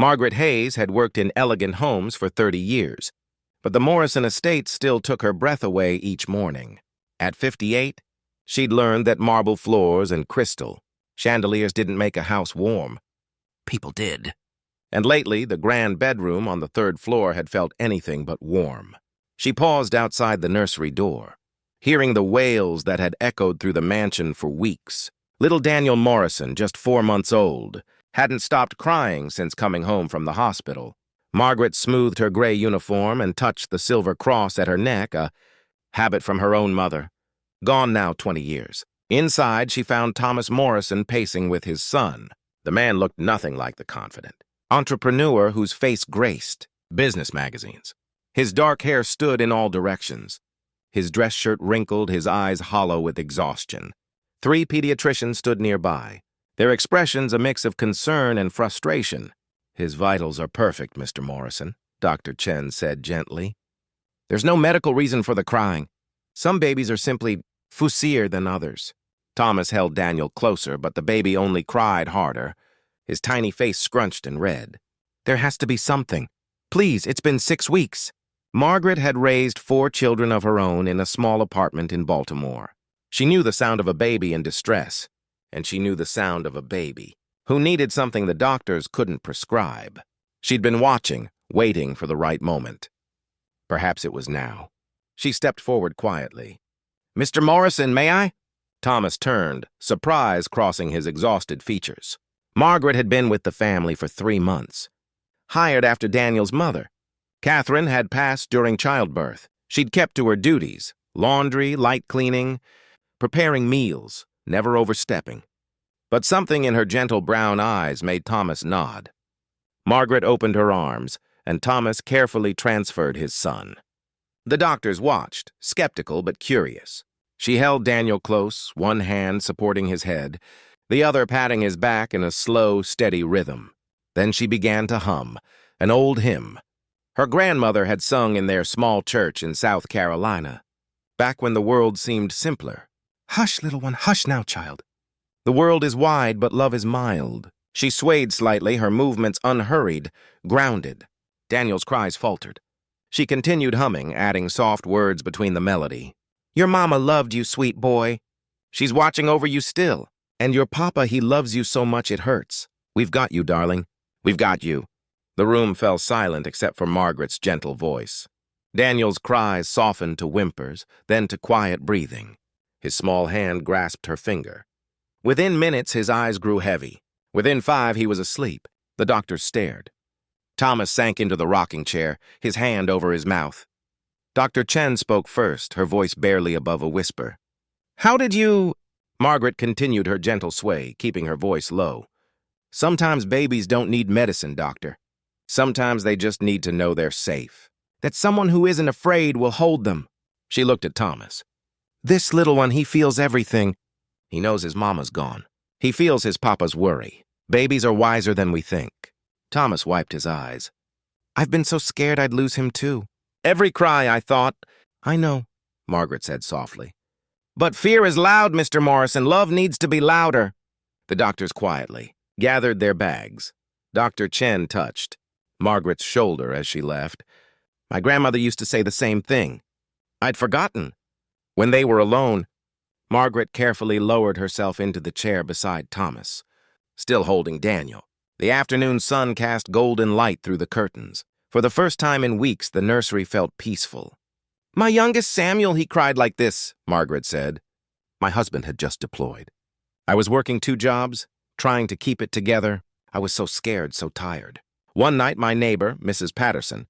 Margaret Hayes had worked in elegant homes for 30 years, but the Morrison estate still took her breath away each morning. At 58, she'd learned that marble floors and crystal chandeliers didn't make a house warm. People did. And lately, the grand bedroom on the third floor had felt anything but warm. She paused outside the nursery door, hearing the wails that had echoed through the mansion for weeks. Little Daniel Morrison, just 4 months old, hadn't stopped crying since coming home from the hospital. Margaret smoothed her gray uniform and touched the silver cross at her neck, a habit from her own mother. Gone now 20 years. Inside, she found Thomas Morrison pacing with his son. The man looked nothing like the confident entrepreneur whose face graced business magazines. His dark hair stood in all directions. His dress shirt wrinkled, his eyes hollow with exhaustion. 3 pediatricians stood nearby, their expressions a mix of concern and frustration. "His vitals are perfect, Mr. Morrison," Dr. Chen said gently. "There's no medical reason for the crying. Some babies are simply fussier than others." Thomas held Daniel closer, but the baby only cried harder, his tiny face scrunched and red. "There has to be something. Please, it's been 6 weeks." Margaret had raised 4 children of her own in a small apartment in Baltimore. She knew the sound of a baby in distress, and she knew the sound of a baby who needed something the doctors couldn't prescribe. She'd been watching, waiting for the right moment. Perhaps it was now. She stepped forward quietly. "Mr. Morrison, may I?" Thomas turned, surprise crossing his exhausted features. Margaret had been with the family for 3 months. Hired after Daniel's mother. Catherine had passed during childbirth. She'd kept to her duties, laundry, light cleaning, preparing meals, never overstepping. But something in her gentle brown eyes made Thomas nod. Margaret opened her arms, and Thomas carefully transferred his son. The doctors watched, skeptical but curious. She held Daniel close, one hand supporting his head, the other patting his back in a slow, steady rhythm. Then she began to hum, an old hymn. Her grandmother had sung in their small church in South Carolina, back when the world seemed simpler. "Hush, little one, hush now, child. The world is wide, but love is mild." She swayed slightly, her movements unhurried, grounded. Daniel's cries faltered. She continued humming, adding soft words between the melody. "Your mama loved you, sweet boy. She's watching over you still. And your papa, he loves you so much it hurts. We've got you, darling. We've got you." The room fell silent except for Margaret's gentle voice. Daniel's cries softened to whimpers, then to quiet breathing. His small hand grasped her finger. Within minutes, his eyes grew heavy. Within 5, he was asleep. The doctors stared. Thomas sank into the rocking chair, his hand over his mouth. Dr. Chen spoke first, her voice barely above a whisper. "How did you—" Margaret continued her gentle sway, keeping her voice low. "Sometimes babies don't need medicine, doctor. Sometimes they just need to know they're safe. That someone who isn't afraid will hold them." She looked at Thomas. "This little one, he feels everything. He knows his mama's gone. He feels his papa's worry. Babies are wiser than we think." Thomas wiped his eyes. "I've been so scared I'd lose him too. Every cry I thought—" "I know," Margaret said softly. "But fear is loud, Mr. Morrison. Love needs to be louder." The doctors quietly gathered their bags. Dr. Chen touched Margaret's shoulder as she left. "My grandmother used to say the same thing. I'd forgotten." When they were alone, Margaret carefully lowered herself into the chair beside Thomas, still holding Daniel. The afternoon sun cast golden light through the curtains. For the first time in weeks, the nursery felt peaceful. "My youngest Samuel, he cried like this," Margaret said. My husband had just deployed. I was working 2 jobs, trying to keep it together. I was so scared, so tired. One night, my neighbor, Mrs. Patterson,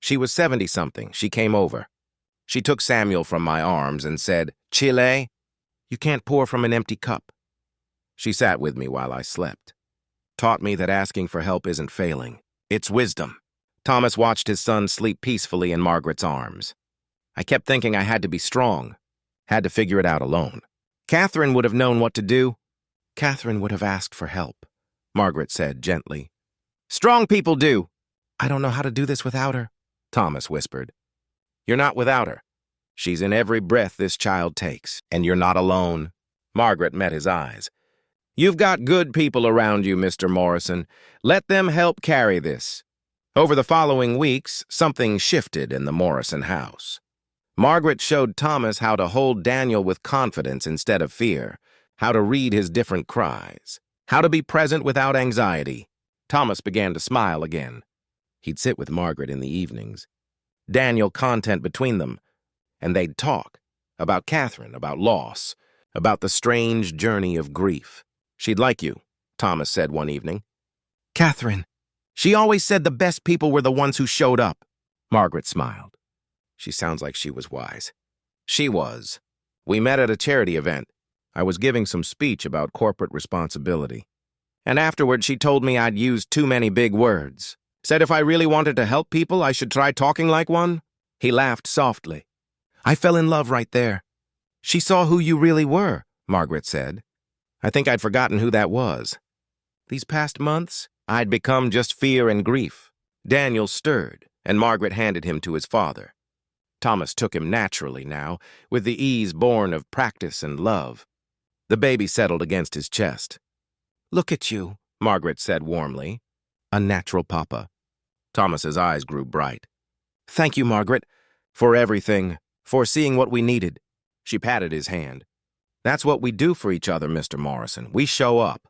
she was 70-something, she came over. She took Samuel from my arms and said, "Chile, you can't pour from an empty cup." She sat with me while I slept. Taught me that asking for help isn't failing. It's wisdom. Thomas watched his son sleep peacefully in Margaret's arms. I kept thinking I had to be strong, had to figure it out alone. Catherine would have known what to do. Catherine would have asked for help, Margaret said gently. "Strong people do." "I don't know how to do this without her," Thomas whispered. "You're not without her. She's in every breath this child takes, and you're not alone." Margaret met his eyes. You've got good people around you, Mr. Morrison. Let them help carry this. Over the following weeks, something shifted in the Morrison house. Margaret showed Thomas how to hold Daniel with confidence instead of fear, how to read his different cries, how to be present without anxiety. Thomas began to smile again. He'd sit with Margaret in the evenings. Daniel content between them, and they'd talk about Catherine, about loss, about the strange journey of grief. She'd like you, Thomas said one evening. Catherine. She always said the best people were the ones who showed up. Margaret smiled. She sounds like she was wise. She was. We met at a charity event. I was giving some speech about corporate responsibility. And afterward, she told me I'd used too many big words. Said if I really wanted to help people, I should try talking like one. He laughed softly. I fell in love right there. She saw who you really were, Margaret said. I think I'd forgotten who that was. These past months, I'd become just fear and grief. Daniel stirred, and Margaret handed him to his father. Thomas took him naturally now, with the ease born of practice and love. The baby settled against his chest. Look at you, Margaret said warmly. A natural papa. Thomas's eyes grew bright. Thank you, Margaret, for everything, for seeing what we needed. She patted his hand. That's what we do for each other, Mr. Morrison. We show up.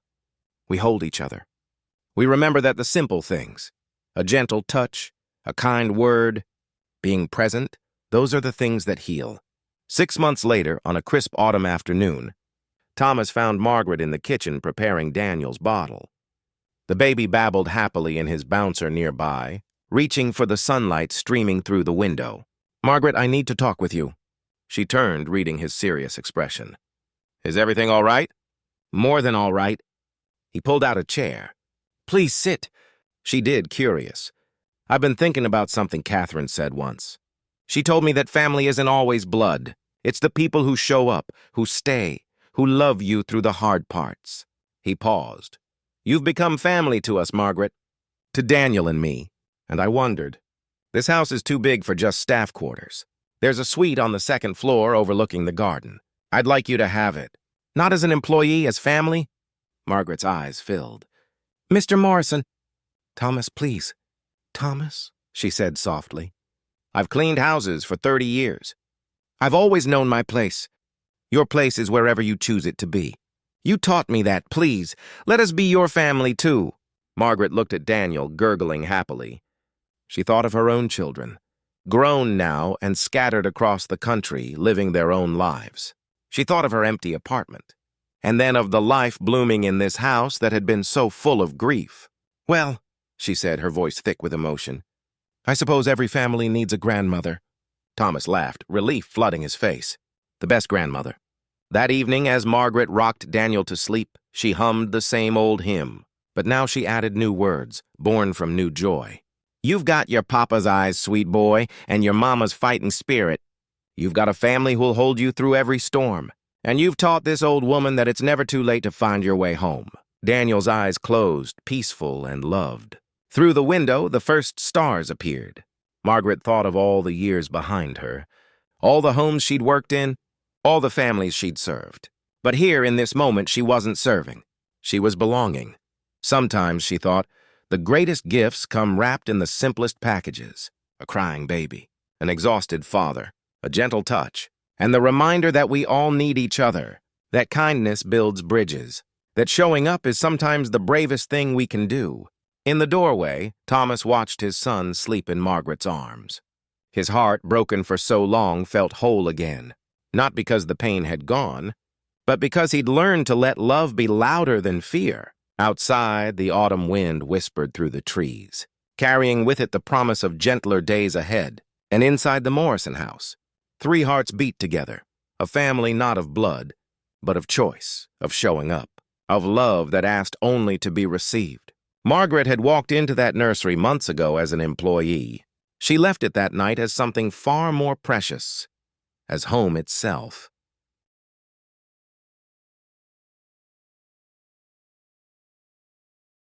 We hold each other. We remember that the simple things, a gentle touch, a kind word, being present, those are the things that heal. 6 months later, on a crisp autumn afternoon, Thomas found Margaret in the kitchen preparing Daniel's bottle. The baby babbled happily in his bouncer nearby, reaching for the sunlight streaming through the window. Margaret, I need to talk with you. She turned, reading his serious expression. Is everything all right? More than all right. He pulled out a chair. Please sit. She did, curious. I've been thinking about something Catherine said once. She told me that family isn't always blood. It's the people who show up, who stay, who love you through the hard parts. He paused. You've become family to us, Margaret. To Daniel and me. And I wondered. This house is too big for just staff quarters. There's a suite on the second floor overlooking the garden. I'd like you to have it. Not as an employee, as family? Margaret's eyes filled. Mr. Morrison. Thomas, please. Thomas, she said softly. I've cleaned houses for 30 years. I've always known my place. Your place is wherever you choose it to be. You taught me that, please. Let us be your family, too. Margaret looked at Daniel, gurgling happily. She thought of her own children, grown now and scattered across the country, living their own lives. She thought of her empty apartment, and then of the life blooming in this house that had been so full of grief. Well, she said, her voice thick with emotion, I suppose every family needs a grandmother. Thomas laughed, relief flooding his face. The best grandmother. That evening, as Margaret rocked Daniel to sleep, she hummed the same old hymn, but now she added new words, born from new joy. You've got your papa's eyes, sweet boy, and your mama's fighting spirit. You've got a family who'll hold you through every storm. And you've taught this old woman that it's never too late to find your way home. Daniel's eyes closed, peaceful and loved. Through the window, the first stars appeared. Margaret thought of all the years behind her, all the homes she'd worked in, all the families she'd served. But here, in this moment, she wasn't serving. She was belonging. Sometimes, she thought, the greatest gifts come wrapped in the simplest packages. A crying baby, an exhausted father, a gentle touch, and the reminder that we all need each other, that kindness builds bridges, that showing up is sometimes the bravest thing we can do. In the doorway, Thomas watched his son sleep in Margaret's arms. His heart, broken for so long, felt whole again, not because the pain had gone, but because he'd learned to let love be louder than fear. Outside, the autumn wind whispered through the trees, carrying with it the promise of gentler days ahead. And inside the Morrison house, 3 hearts beat together, a family not of blood, but of choice, of showing up, of love that asked only to be received. Margaret had walked into that nursery months ago as an employee. She left it that night as something far more precious, as home itself.